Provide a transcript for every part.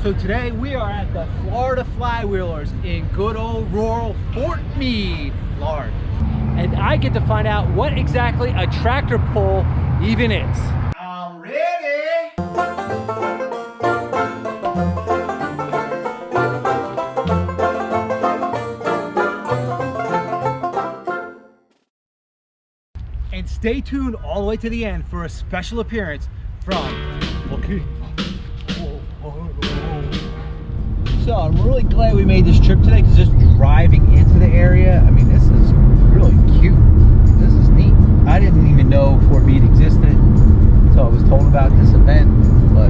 So today we are at the Florida Flywheelers in good old rural Fort Meade, Florida. And I get to find out what exactly a tractor pull even is. I'm ready! And stay tuned all the way to the end for a special appearance from So I'm really glad we made this trip today, because just driving into the area, I mean, this is really cute. This is neat. I didn't even know Fort Meade existed until I was told about this event. But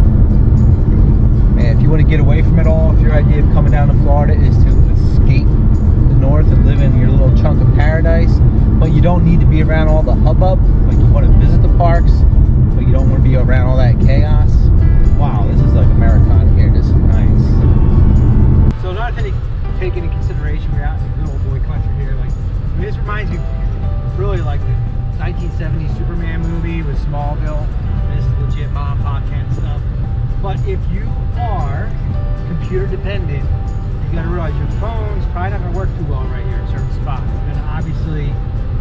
man, if you want to get away from it all, if your idea of coming down to Florida is to escape the north and live in your little chunk of paradise, but you don't need to be around all the hubbub, like you want to visit the parks, but you don't want to be around all that chaos. Wow, this is like Americana here. This is nice. So not to take into consideration, we're out in the good old boy country here. Like, I mean, this reminds me really like the 1970s Superman movie with Smallville. This is legit mom and pop kind of stuff. But if you are computer dependent, you got to realize your phone's probably not going to work too well right here in certain spots. And obviously,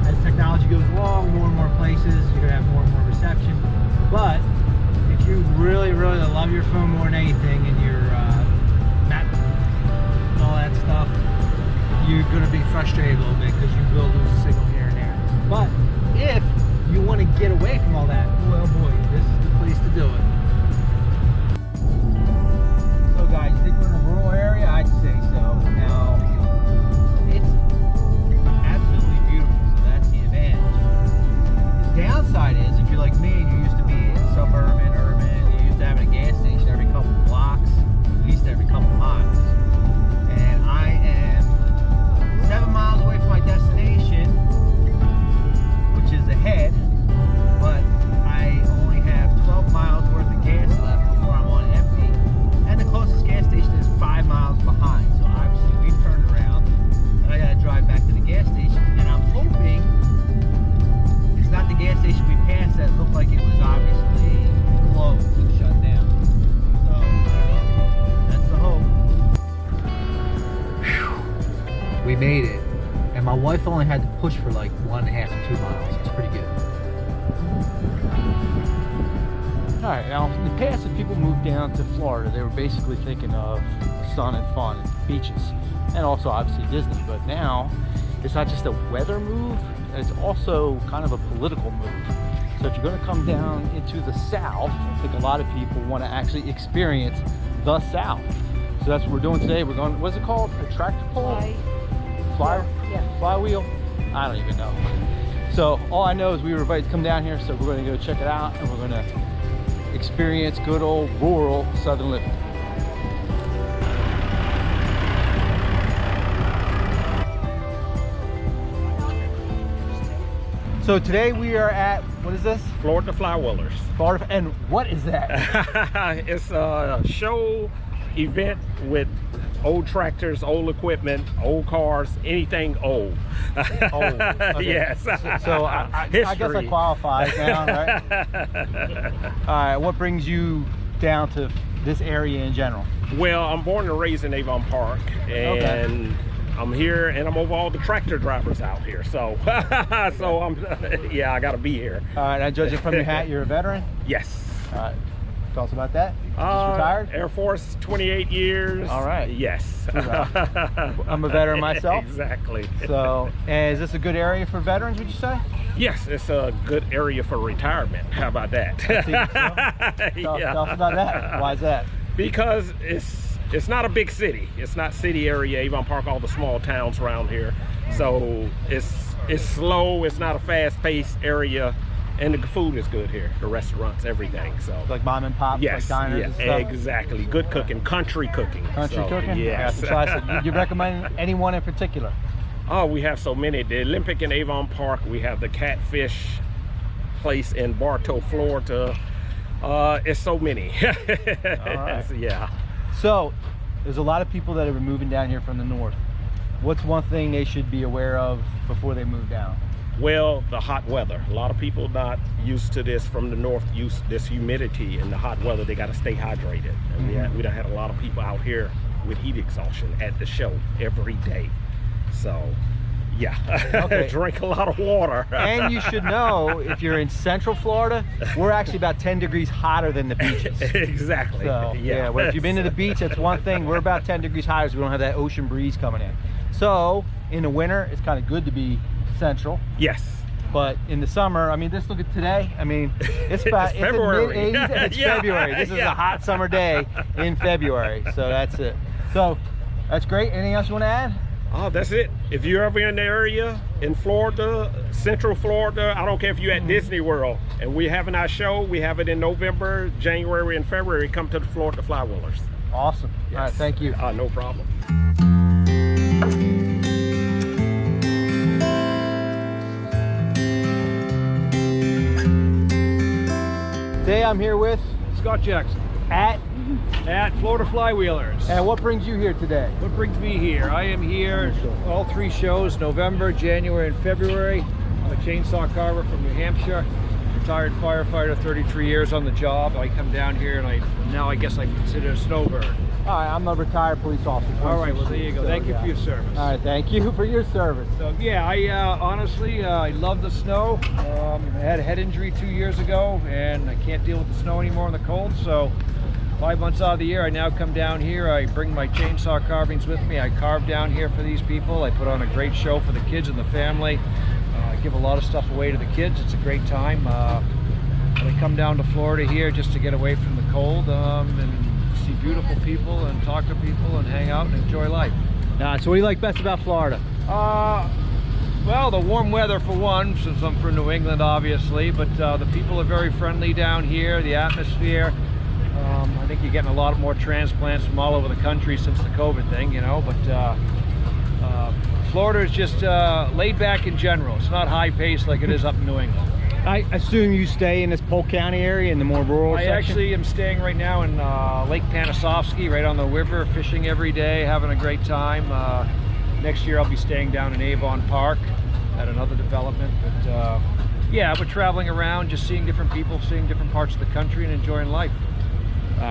as technology goes along, more and more places, you're going to have more and more reception. But if you really, really love your phone more than anything, and your map and all that stuff, you're going to be frustrated a little bit, because you will lose a signal here and there. But if you want to get away from all that, well boy, this is the place to do it. So guys, you think we're in a rural area? I'd say so. Now, it's absolutely beautiful, so that's the advantage. The downside is, if you're like me and you used to be suburban, urban, you used to have a gas station every couple of blocks, at least every couple of miles. And I am 7 miles away from my destination, which is ahead, but I only have 12 miles worth of gas left before I'm on empty. And the closest gas station is 5 miles behind. So obviously we've turned around and I gotta drive back to the gas station. And I'm hoping it's not the gas station we passed that looked like it was obviously closed and shut down. So I don't know. That's the hope. Whew. We made it. And my wife only had to push for like 1.5 to 2 miles. It's pretty good. All right, now in the past, if people moved down to Florida, they were basically thinking of sun and fun and beaches, and also obviously Disney. But now it's not just a weather move, it's also kind of a political move. So if you're going to come down into the South, I think a lot of people want to actually experience the South. So that's what we're doing today. We're going, what's it called? A tractor pull? Flywheel? I don't even know. So all I know is we were invited to come down here, so we're going to go check it out, and we're going to experience good old rural southern living. So today we are at, what is this? Florida Flywheelers. Florida, and what is that? It's a show event with old tractors, old equipment, old cars, anything old. Old. Okay. Yes. So I guess I qualify now, right? All right, what brings you down to this area in general? Well, I'm born and raised in Avon Park, and I'm here, and I'm over all the tractor drivers out here. So, so yeah, I got to be here. All right, I judge it from your hat, you're a veteran? Yes. All right. Tell us about that. Just retired? Air Force, 28 years. All right. Yes. I'm a veteran myself. Exactly. So, and is this a good area for veterans, would you say? Yes, it's a good area for retirement. How about that? Tell us about that. Why is that? Because it's not a big city. It's not city area. Avon Park, all the small towns around here. So it's slow. It's not a fast-paced area. And the food is good here, the restaurants, everything. So like mom and pop, yes, like diners and stuff? Exactly. Good cooking, country cooking. Country cooking? Yes. Do you recommend anyone in particular? Oh, we have so many. The Olympic in Avon Park. We have the Catfish place in Bartow, Florida. It's so many. All right. Yeah. So there's a lot of people that are moving down here from the north. What's one thing they should be aware of before they move down? Well, the hot weather. A lot of people not used to this from the north, use this humidity and the hot weather. They got to stay hydrated. And we done had a lot of people out here with heat exhaustion at the show every day. So, yeah, Okay. drink a lot of water. And you should know, if you're in Central Florida, we're actually about 10 degrees hotter than the beaches. Exactly. So, yeah, well, if you've been to the beach, that's one thing. We're about 10 degrees higher, so we don't have that ocean breeze coming in. So, in the winter, it's kind of good to be central. Yes. But in the summer, I mean, just look at today. I mean, it's about It's February. mid-80s and it's Yeah, February. This is a hot summer day in February. So that's it. So that's great. Anything else you want to add? Oh, that's it. If you're ever in the area in Florida, Central Florida, I don't care if you're at Disney World and we're having our show, we have it in November, January, and February. Come to the Florida Flywheelers. Awesome. Yes. All right, thank you. No problem. Today I'm here with Scott Jackson at Florida Flywheelers. and what brings you here today? What brings me here? I am here all 3 shows, November, January, and February. I'm a chainsaw carver from New Hampshire, retired firefighter, 33 years on the job. I come down here and I guess I consider a snowbird. All right, I'm a retired police officer. All right, well there you go. Thank you for your service. All right, thank you for your service. So yeah, I honestly, I love the snow. I had a head injury 2 years ago and I can't deal with the snow anymore and the cold, so 5 months out of the year I now come down here. I bring my chainsaw carvings with me. I carve down here for these people. I put on a great show for the kids and the family. I give a lot of stuff away to the kids. It's a great time. I come down to Florida here just to get away from the cold and see beautiful people and talk to people and hang out and enjoy life. So what do you like best about Florida? Well, the warm weather for one, since I'm from New England obviously, but the people are very friendly down here, the atmosphere. I think you're getting a lot more transplants from all over the country since the COVID thing, you know, but Florida is just laid back in general. It's not high paced like it is up in New England. I assume you stay in this Polk County area in the more rural I section? actually am staying right now in Lake Panisofsky, right on the river, fishing every day, having a great time. Next year I'll be staying down in Avon Park at another development. But yeah, we're traveling around, just seeing different people, seeing different parts of the country and enjoying life.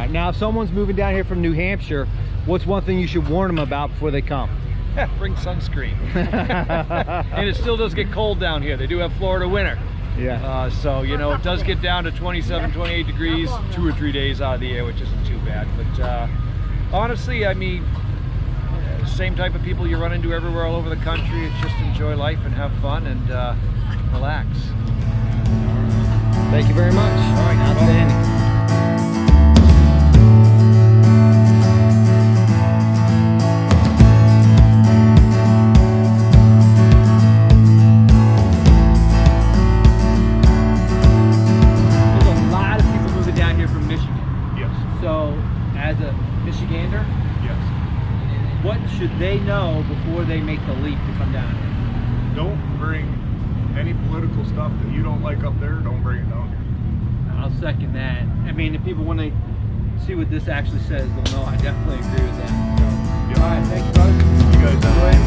Now, if someone's moving down here from New Hampshire, what's one thing you should warn them about before they come? Bring sunscreen. And it still does get cold down here. They do have Florida winter. Yeah. So, you know, it does get down to 27, 28 degrees 2 or 3 days out of the year, which isn't too bad. But honestly, I mean, same type of people you run into everywhere all over the country. It's just enjoy life and have fun and relax. Thank you very much. All right, outstanding. What should they know before they make the leap to come down here? Don't bring any political stuff that you don't like up there. Don't bring it down here. I'll second that. I mean, if people, when they see what this actually says, they'll know I definitely agree with that. Yeah. All right, thanks, brother. You guys have a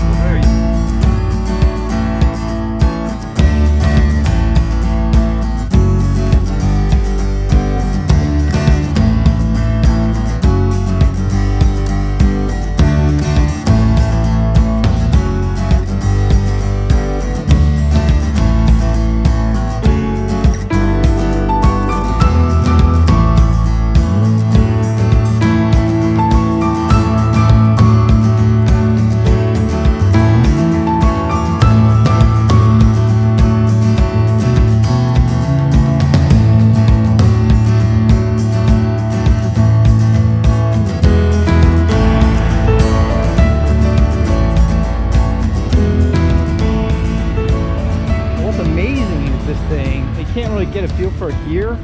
get a feel for it here.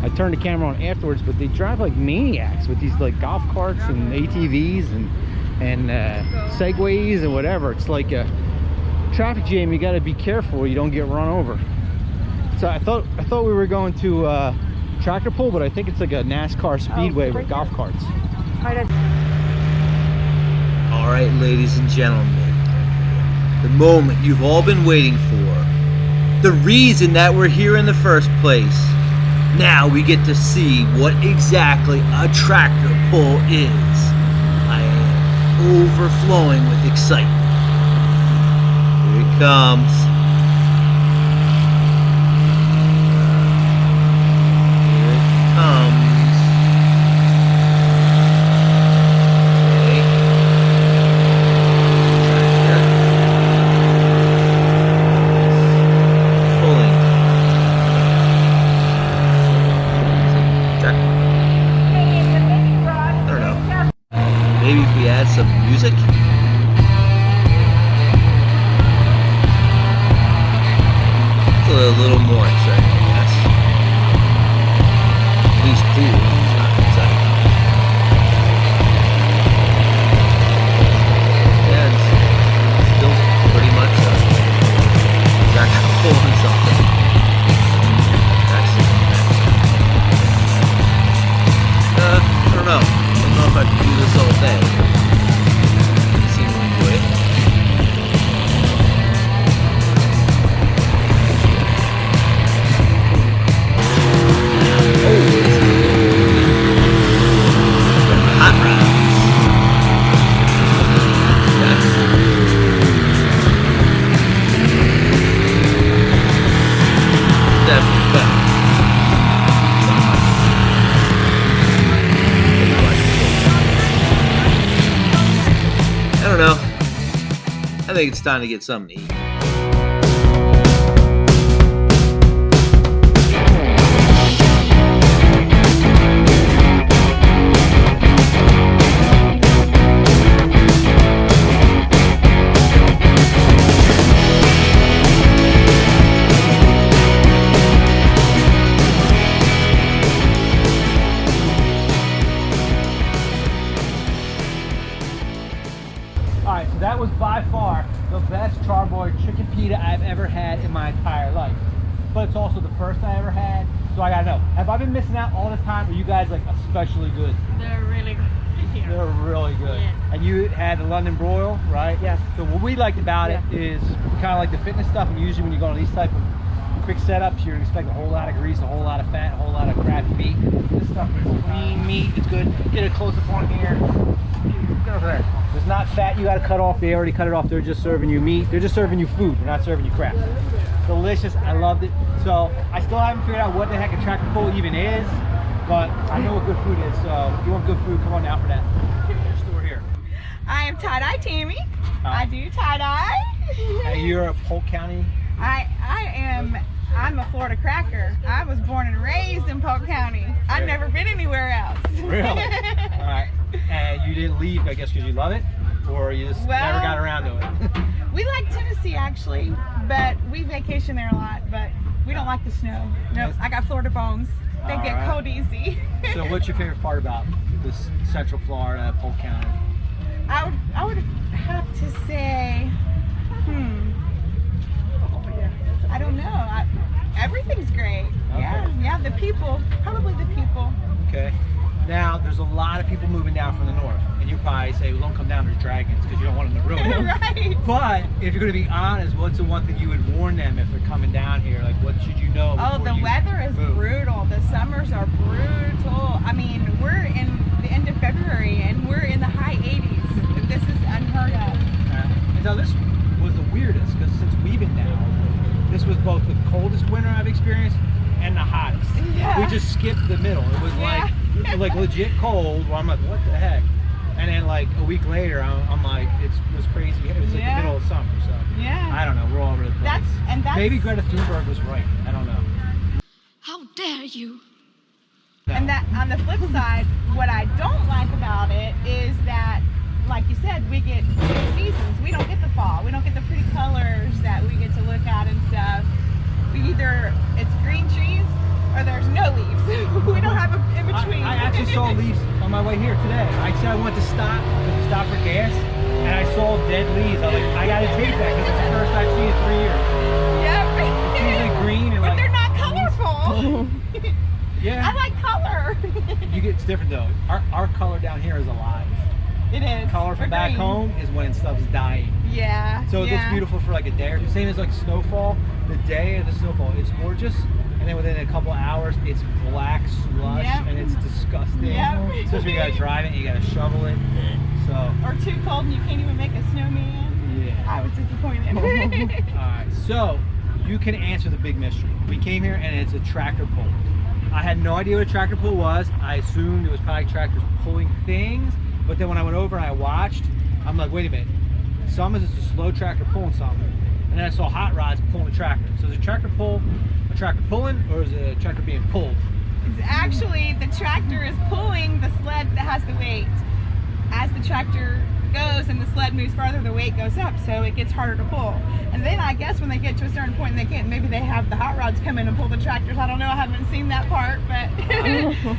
I turned the camera on afterwards, but they drive like maniacs with these like golf carts and ATVs and Segways and whatever. It's like a traffic jam. You got to be careful you don't get run over. So I thought we were going to tractor pull, but I think it's like a NASCAR speedway with golf carts. All right, ladies and gentlemen, the moment you've all been waiting for the reason that we're here in the first place. Now we get to see what exactly a tractor pull is. I am overflowing with excitement. Here it comes. Here it comes. Maybe if we add some music. It's a little more exciting, I guess. At least cool. It's not exciting. Yeah, it's still pretty much tractor pulling something. I don't know. I don't know if I can do this all day. It seems to enjoy it. Hot rods. Definitely better. I don't know. I think it's time to get something to eat. Alright, so that was by far the best charboy chicken pita I've ever had in my entire life. But it's also the first I ever had, so I gotta know, have I been missing out all this time, or are you guys like especially good? They're really good here. They're really good. Yes. And you had the London broil, right? Yes. So what we liked about it Yeah. is kind of like the fitness stuff, and usually when you go on these type of quick setups, you're expecting a whole lot of grease, a whole lot of fat, a whole lot of crappy meat. This stuff is clean meat, it's good. Get a close up on here. Get over there. There's not fat you gotta cut off. They already cut it off. They're just serving you meat. They're just serving you food. They're not serving you crap. Delicious. I loved it. So I still haven't figured out what the heck a tractor pull even is, but I know what good food is. So if you want good food, come on down for that. Store here. I am tie-dye Tammy. I do tie-dye. You're a Polk County. I'm a Florida cracker. I was born and raised in Polk County. I've never been anywhere else. Really? All right. And you didn't leave, I guess, because you love it, or you just never got around to it? We like Tennessee actually, but we vacation there a lot. But we don't like the snow. Nope. I got Florida bones. They All get right. cold easy. So, what's your favorite part about this Central Florida, Polk County? I would have to say, I don't know. Everything's great. Okay. Yeah. The people, probably the people. Okay. Now, there's a lot of people moving down from the north, and you probably say, well, don't come down to Dragons because you don't want them to ruin it. Right. But if you're going to be honest, what's the one thing you would warn them if they're coming down here? Like, what should you know? Oh, the weather is brutal. The summers are brutal. I mean, we're in the end of February and we're in the high 80s. This is unheard of. And now this was the weirdest because since we've been down, this was both the coldest winter I've experienced and the hottest. Yeah. We just skipped the middle. It was like legit cold. Where I'm like, what the heck? And then like a week later, I'm like, it was crazy. It was like the middle of summer. So I don't know. We're all over the place. Maybe Greta Thunberg was right. I don't know. How dare you? No. And that on the flip side, what I don't like about it is that, like you said, we get 2 seasons. We don't get the fall. We don't get the pretty colors that we get to look at and stuff. Either it's green trees or there's no leaves. We don't have a in between. I actually saw leaves on my way here today. I said I went to stop for gas, and I saw dead leaves. I was like, I gotta take that because it's the first I've seen in 3 years. Yep. It's usually green and but like. they're not colorful. Yeah. I like color. It's different though. Our color down here is alive. It is. color from back Agreed. home is when stuff's dying. Yeah. So it looks beautiful for like a day or two. Same as like snowfall. The day of the snowfall, it's gorgeous, and then within a couple hours, it's black slush, and it's disgusting. Yep. Especially when you gotta drive it, and you gotta shovel it. So. Or too cold and you can't even make a snowman. Yeah. I was disappointed. Alright, so you can answer the big mystery. We came here and it's a tractor pull. I had no idea what a tractor pull was. I assumed it was probably tractors pulling things, but then when I went over and I watched, I'm like, wait a minute. Some is just a slow tractor pulling something. And then I saw hot rods pulling a tractor. So is a tractor pull a tractor pulling, or is it a tractor being pulled? It's actually the tractor is pulling the sled that has the weight. As the tractor goes and the sled moves farther, the weight goes up, so it gets harder to pull. And then I guess when they get to a certain point and they can't, maybe they have the hot rods come in and pull the tractors. I don't know, I haven't seen that part, but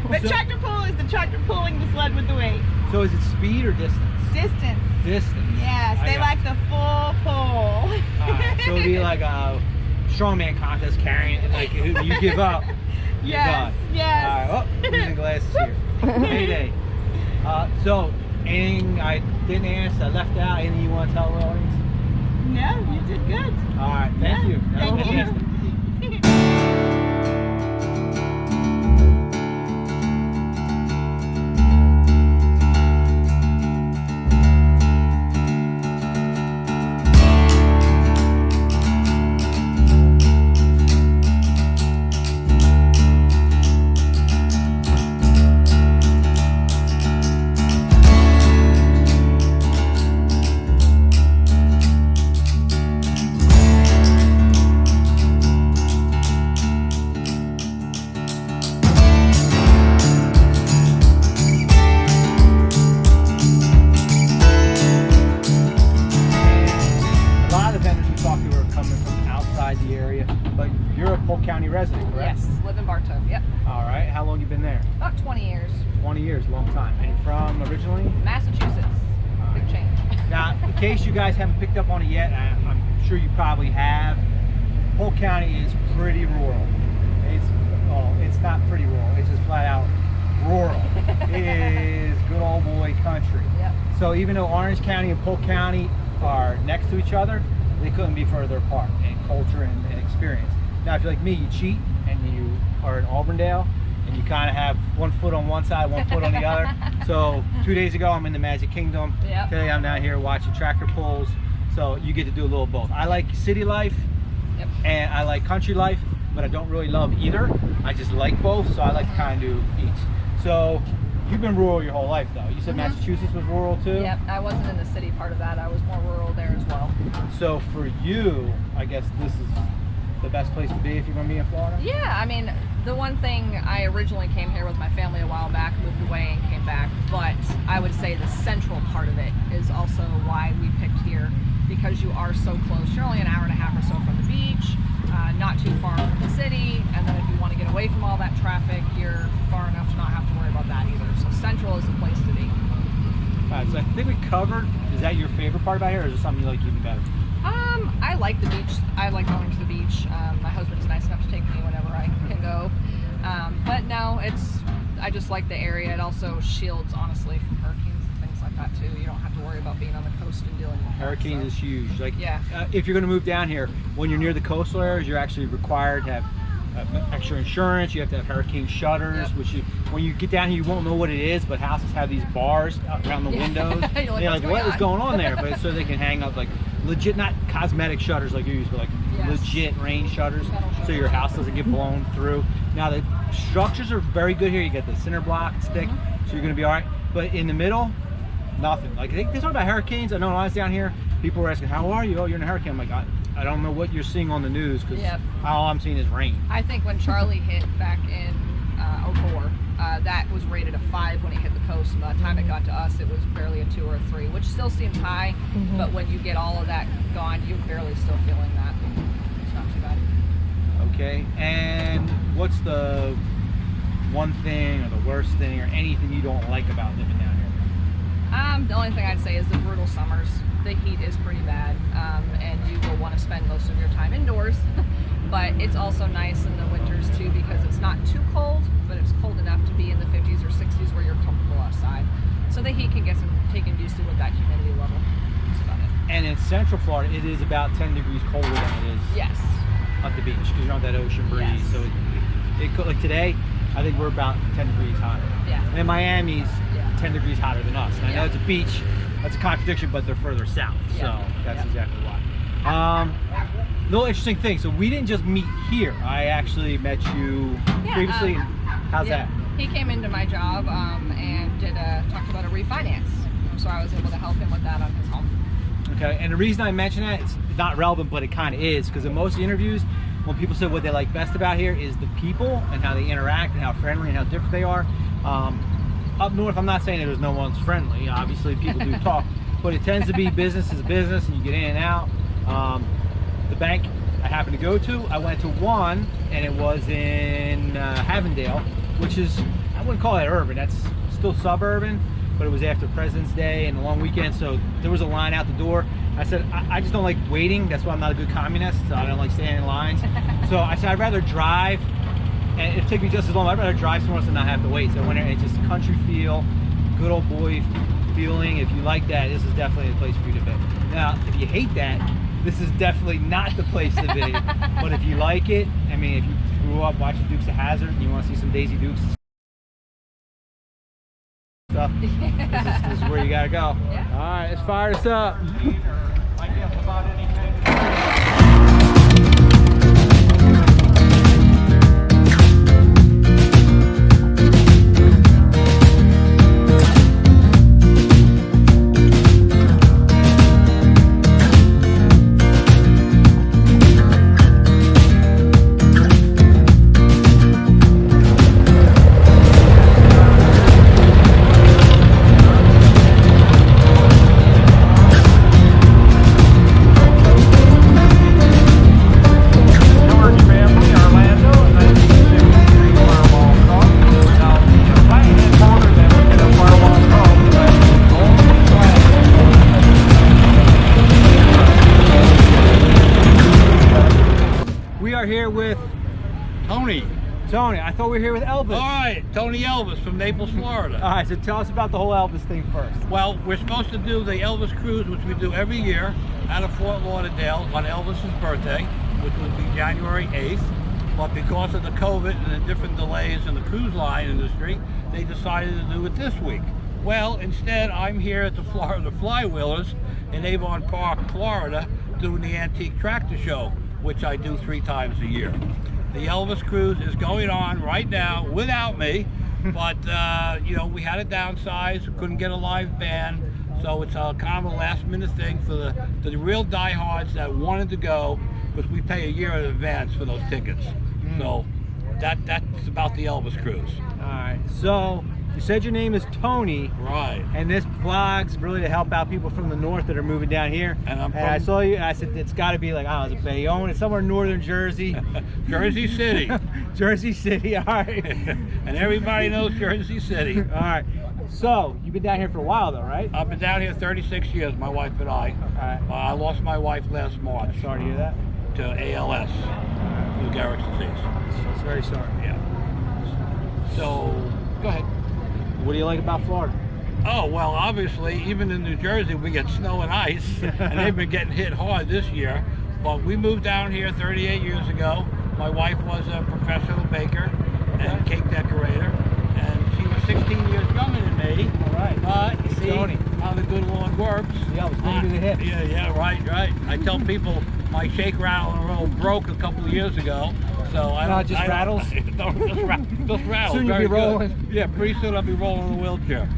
but So- tractor pull is the tractor pulling the sled with the weight. So is it speed or distance? Distance. Distance. Yes, I they got like the full pull. Alright, so it'd be like a strongman contest carrying it, and like you give up, you're Yes, done. yes. Alright, oh, losing glasses here. Mayday. So, anything I didn't ask, I left out, anything you want to tell the audience? No, you did good. Alright, thank you. That was Thank you. fantastic. A lot of the vendors we talked to are coming from outside the area, but you're a Polk County resident, correct? Yes, live in Bartow. Yep, Alright, how long you been there? about 20 years. 20 years, long time. And you're from originally? Massachusetts, big change. Now, in case you guys haven't picked up on it yet, I'm sure you probably have, Polk County is pretty rural. It's not pretty rural, it's just flat out rural. It is good old boy country. Yep. So even though Orange County and Polk County are next to each other, they couldn't be further apart in culture and experience. Now, if you're like me, you cheat and you are in Auburndale, and you kind of have one foot on one side, one foot on the other. So 2 days ago, I'm in the Magic Kingdom. Yep. Today, I'm down here watching tractor pulls. So you get to do a little both. I like city life, Yep. and I like country life, but I don't really love either. I just like both, so I like to kind of do each. So you've been rural your whole life, though. You said Massachusetts was rural too? Yep, I wasn't in the city part of that. I was more rural there as well. So for you, I guess this is the best place to be if you're going to be in Florida? Yeah, I mean, the one thing, I originally came here with my family a while back, moved away and came back, but I would say the central part of it is also why we picked here, because you are so close. You're only an hour and a half or so from the beach, not too far from the city, and then if you want to get away from all that traffic, you're far enough to not have to worry about that either. So central is the place to be. All right, so I think we covered, is that your favorite part about here, or is there something you like even better? I like the beach. I like going to the beach. My husband's nice enough to take me whenever I can go. But no, I just like the area. It also shields, honestly, from hurricanes and things like that too. You don't have to worry about being on the coast and dealing with that, Hurricanes so. is huge. Like, Yeah. if you're going to move down here, when you're near the coastal areas, you're actually required to have extra insurance. You have to have hurricane shutters, Yep. which when you get down here, you won't know what it is, but houses have these bars around the Yeah. windows. You're like, You're "What's like, what going is on?" going on there? But so they can hang up like legit, not cosmetic shutters like you use, but like Yes. legit rain shutters, Metal so your shutters. house doesn't get blown through. Now the structures are very good here. You get the cinder block stick, so you're gonna be all right. But in the middle, nothing. Like they talk about hurricanes. I know when I was down here, people were asking, "How are you?" "Oh, you're in a hurricane." I'm like, I don't know what you're seeing on the news, because Yep. all I'm seeing is rain. I think when Charlie hit back in 04, that was rated a 5 when it hit the coast, and by the time it got to us, it was barely a 2 or a 3, which still seems high, but when you get all of that gone, you're barely still feeling that. It's not too bad. Okay, and what's the one thing or the worst thing or anything you don't like about living down here? The only thing I'd say is the brutal summers. The heat is pretty bad, and you will want to spend most of your time indoors. But it's also nice in the winters too, because it's not too cold, but it's cold enough to be in the 50s or 60s where you're comfortable outside. So the heat can get some taken used to with that humidity level. That's about it. And in Central Florida, it is about 10 degrees colder than it is Yes. at the beach because you're on that ocean breeze. Yes. So like today, I think we're about 10 degrees hotter. Yeah. And Miami's 10 degrees hotter than us. And I know Yeah. it's a beach. That's a contradiction, but they're further south. Yeah. So that's Yeah. exactly why. Little interesting thing. So we didn't just meet here. I actually met you Yeah, previously. How's Yeah. that? He came into my job and talked about a refinance. So I was able to help him with that on his home. Okay, and the reason I mention that, it's not relevant, but it kind of is, because in most interviews, when people say what they like best about here is the people and how they interact and how friendly and how different they are. Up north, I'm not saying that there's no one's friendly. Obviously, people do talk, but it tends to be business is business, and you get in and out. The bank I happened to go to, I went to one, and it was in Havendale, which is, I wouldn't call it urban. That's still suburban, but it was after President's Day and a long weekend, so there was a line out the door. I said, I just don't like waiting. That's why I'm not a good communist, so I don't like standing in lines. So I said, I'd rather drive, and it'd take me just as long. I'd rather drive somewhere else and not have to wait. So when it's just country feel, good old boy feeling, if you like that, this is definitely the place for you to be. Now, if you hate that, this is definitely not the place to be. But if you like it, I mean, if you grew up watching Dukes of Hazzard and you want to see some Daisy Dukes stuff, this is where you gotta go. Yeah. All right, let's fire this up. I guess about anything. We are here with Tony. Tony. I thought we were here with Elvis. All right, Tony Elvis from Naples, Florida. All right, so tell us about the whole Elvis thing first. Well, we're supposed to do the Elvis cruise, which we do every year out of Fort Lauderdale on Elvis's birthday, which would be January 8th. But because of the COVID and the different delays in the cruise line industry, they decided to do it this week. Well, instead, I'm here at the Flywheelers in Avon Park, Florida, doing the Antique Tractor Show, which I do 3 times a year. The Elvis cruise is going on right now without me, but you know, we had to downsize, we couldn't get a live band, so it's kind of a last minute thing for the real diehards that wanted to go, because we pay a year in advance for those tickets. So that's about the Elvis cruise. All right, so you said your name is Tony. Right. And this vlog's really to help out people from the north that are moving down here. And I saw you, and I said, it's got to be like, I don't know, is it Bayonne? It's somewhere in northern Jersey. Jersey City. Jersey City, all right. And everybody knows Jersey City. All right. So, you've been down here for a while though, right? I've been down here 36 years, my wife and I. All right. I lost my wife last March Sorry to hear that. to ALS, Lou Gehrig's disease. It's very sorry. Yeah. So, go ahead. What do you like about Florida? Oh, well, obviously, even in New Jersey, we get snow and ice, and they've been getting hit hard this year. But we moved down here 38 years ago. My wife was a professional baker and cake decorator, and she was 16 years younger than me. All right. But you see Tony. how the good Lord works. Yeah, I was thinking to the hips. Yeah, right. I tell people my shake, rattle, and roll broke a couple of years ago. So I Not don't, just I rattles? just rattles. Soon you'll Very be rolling. good. Yeah, pretty soon I'll be rolling in a wheelchair.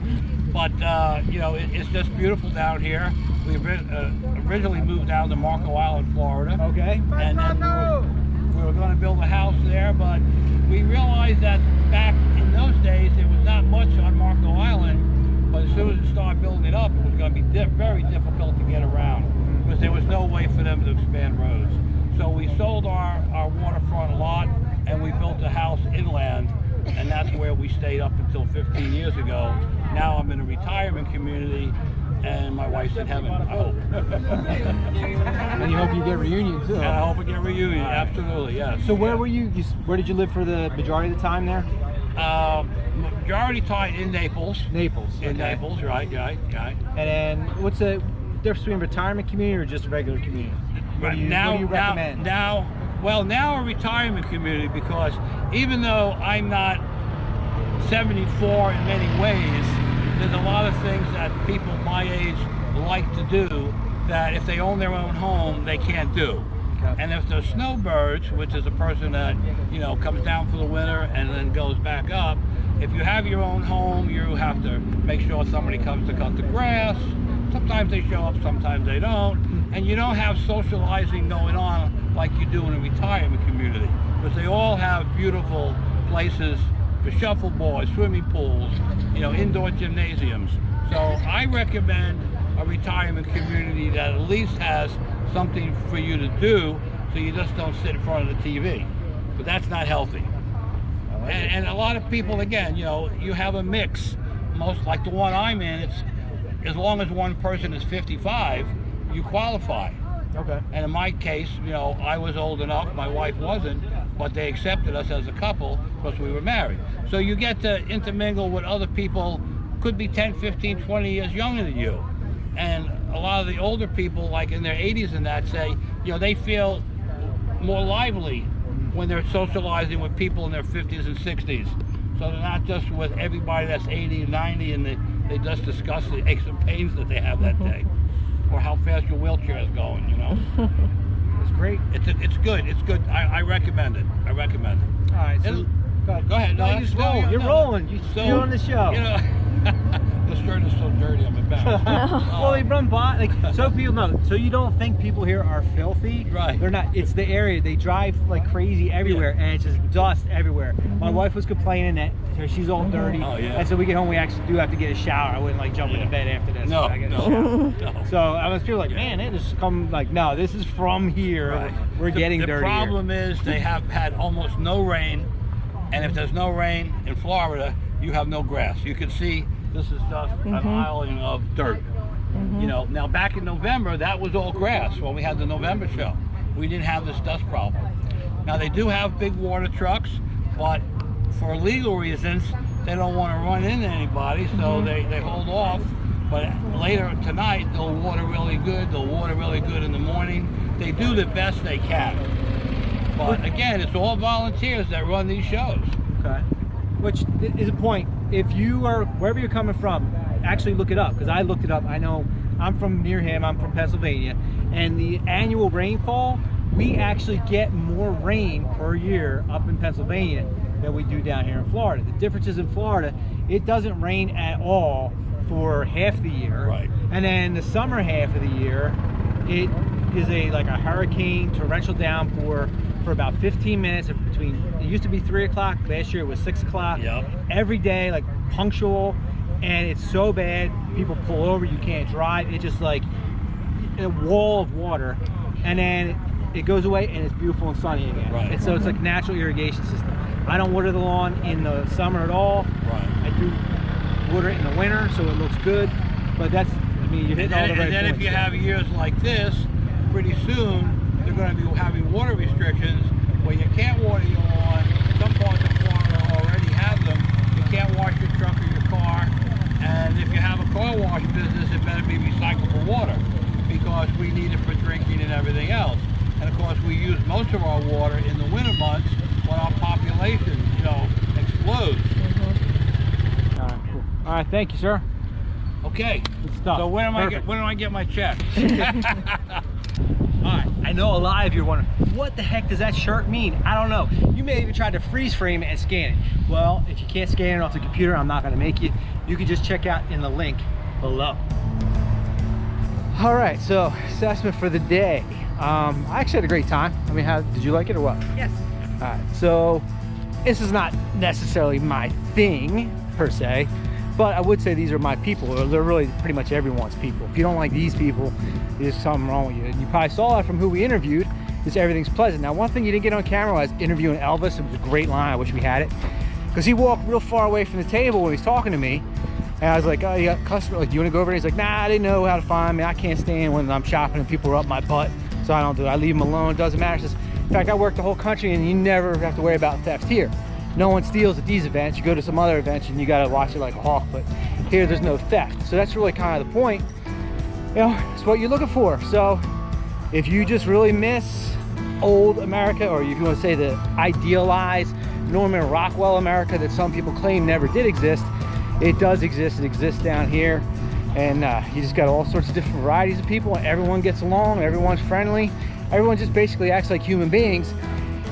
But you know, it's just beautiful down here. We originally moved down to Marco Island, Florida. Okay. And then we were going to build a house there, but we realized that back in those days there was not much on Marco Island. But as soon as it started building it up, it was going to be very difficult to get around because there was no way for them to expand roads. So we sold our waterfront lot and we built a house inland, and that's where we stayed up until 15 years ago. Now I'm in a retirement community and my wife's in heaven, I hope. And you hope you get reunion too. And I hope we get a reunion, absolutely, yes. So where were you? Where did you live for the majority of the time there? Majority time in Naples. Naples. In okay. Naples, right. And then what's the difference between retirement community or just a regular community? What do you recommend? Now a retirement community, because even though I'm not 74 in many ways, there's a lot of things that people my age like to do that if they own their own home, they can't do. Okay. And if they're snowbirds, which is a person that, you know, comes down for the winter and then goes back up, if you have your own home, you have to make sure somebody comes to cut the grass. Sometimes they show up, sometimes they don't. And you don't have socializing going on like you do in a retirement community, because they all have beautiful places for shuffleboards, swimming pools, you know, indoor gymnasiums. So I recommend a retirement community that at least has something for you to do, so you just don't sit in front of the TV. But that's not healthy. And a lot of people, again, you know, you have a mix. Most, like the one I'm in, it's as long as one person is 55, you qualify. Okay. And in my case, you know, I was old enough, my wife wasn't, but they accepted us as a couple because we were married. So you get to intermingle with other people, could be 10, 15, 20 years younger than you. And a lot of the older people, like in their 80s and that, say, you know, they feel more lively when they're socializing with people in their 50s and 60s. So they're not just with everybody that's 80 and 90 and they just discuss the aches and pains that they have that day, or how fast your wheelchair is going, you know. It's great. It's good. It's good. I recommend it. I recommend it. All right. So, go ahead. No, you just roll. You're rolling. You're on the show. You know, the shirt is so dirty, I'm embarrassed. Well, they run by, like, so people know. So you don't think people here are filthy? Right. They're not. It's the area. They drive like crazy everywhere, and it's just dust everywhere. My wife was complaining that she's all dirty. Oh, yeah. And so we get home, we actually do have to get a shower. I wouldn't like jump into bed after this. No, I get a no, shower. no. So I was feeling like, man, they just come like, no, this is from here. Right. We're getting dirty. The problem is they have had almost no rain, and if there's no rain in Florida, you have no grass. You can see this is just an island of dirt. You know, now back in November, that was all grass when we had the November show. We didn't have this dust problem. Now they do have big water trucks, but for legal reasons, they don't want to run into anybody, so they hold off. But later tonight, they'll water really good. They'll water really good in the morning. They do the best they can. But again, it's all volunteers that run these shows. Okay. Which is a point. If you are, wherever you're coming from, actually look it up, because I looked it up. I know I'm from near him, I'm from Pennsylvania, and the annual rainfall, we actually get more rain per year up in Pennsylvania than we do down here in Florida. The difference is in Florida, it doesn't rain at all for half the year. Right. And then the summer half of the year, it is like a hurricane torrential downpour for about 15 minutes between, it used to be 3 o'clock, last year it was 6 o'clock. Yep. Every day, like punctual, and it's so bad, people pull over, you can't drive. It's just like a wall of water, and then it goes away and it's beautiful and sunny again. Right. And so it's like natural irrigation system. I don't water the lawn in the summer at all. Right. I do water it in the winter, so it looks good. But that's, I mean, you're hitting all the right And then points. if you have years like this, pretty soon they're going to be having water restrictions where you can't water your lawn. Some parts of Florida already have them. You can't wash your truck or your car. And if you have a car wash business, it better be recyclable water, because we need it for drinking and everything else. And of course, we use most of our water in the winter months when our population, you know, explodes. All right, cool. All right, thank you, sir. Okay. Good stuff. So when do I get my check? All right, I know a lot of you are wondering, what the heck does that shirt mean? I don't know. You may even try to freeze frame it and scan it. Well, if you can't scan it off the computer, I'm not gonna make you. You can just check out in the link below. All right, so assessment for the day. I actually had a great time. I mean, did you like it or what? Yes. All right, so this is not necessarily my thing per se, but I would say these are my people. They're really pretty much everyone's people. If you don't like these people, there's something wrong with you. And you probably saw that from who we interviewed, is everything's pleasant. Now, one thing you didn't get on camera was interviewing Elvis. It was a great line. I wish we had it, because he walked real far away from the table when he was talking to me. And I was like, oh, you got customer, like, do you want to go over there? He's like, nah, I didn't know how to find me. I can't stand when I'm shopping and people are up my butt. So I don't do it. I leave them alone. It doesn't matter. Just, in fact, I work the whole country and you never have to worry about theft here. no one steals at these events. You go to some other events and you got to watch it like a hawk, but here there's no theft. So that's really kind of the point. You know, it's what you're looking for. So if you just really miss old America, or if you want to say the idealized Norman Rockwell America that some people claim never did exist, it does exist. It exists down here, and you just got all sorts of different varieties of people, and everyone gets along, everyone's friendly, everyone just basically acts like human beings.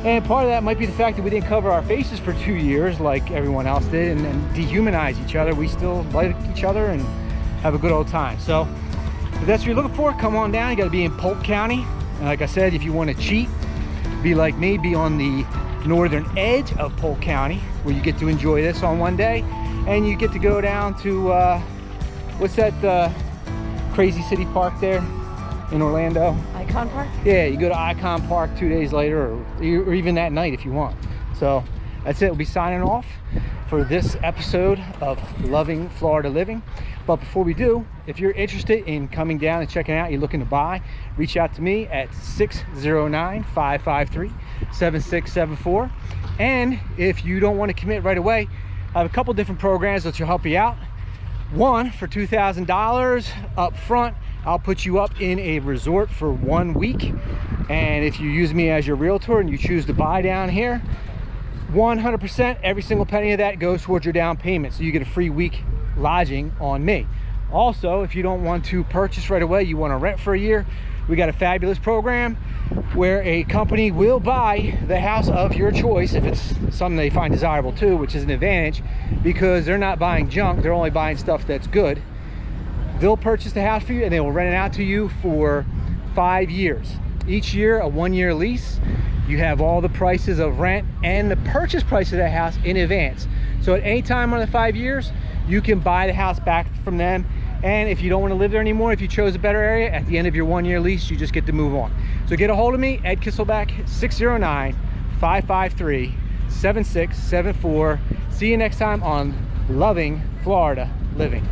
And part of that might be the fact that we didn't cover our faces for 2 years like everyone else did and dehumanize each other. We still like each other and have a good old time. So if that's what you're looking for, come on down. You got to be in Polk County. And like I said, if you want to cheat, be like me, be on the northern edge of Polk County, where you get to enjoy this on one day, and you get to go down to what's that crazy city park there in Orlando? Icon Park? Yeah, you go to Icon Park 2 days later, or even that night if you want. So that's it. We'll be signing off for this episode of Loving Florida Living. But before we do, if you're interested in coming down and checking out, you're looking to buy, reach out to me at 609-553-7674. And if you don't want to commit right away, I have a couple different programs that will help you out. One, for $2,000 up front, I'll put you up in a resort for 1 week. And if you use me as your realtor and you choose to buy down here, 100%, every single penny of that goes towards your down payment. So you get a free week lodging on me. Also, if you don't want to purchase right away, you want to rent for a year, we got a fabulous program where a company will buy the house of your choice if it's something they find desirable too, which is an advantage because they're not buying junk, they're only buying stuff that's good. They'll purchase the house for you and they will rent it out to you for 5 years. Each year, a 1-year lease. You have all the prices of rent and the purchase price of that house in advance. So at any time on the 5 years, you can buy the house back from them. And if you don't want to live there anymore, if you chose a better area, at the end of your 1-year lease, you just get to move on. So get a hold of me, Ed Kisselback, 609-553-7674. See you next time on Loving Florida Living.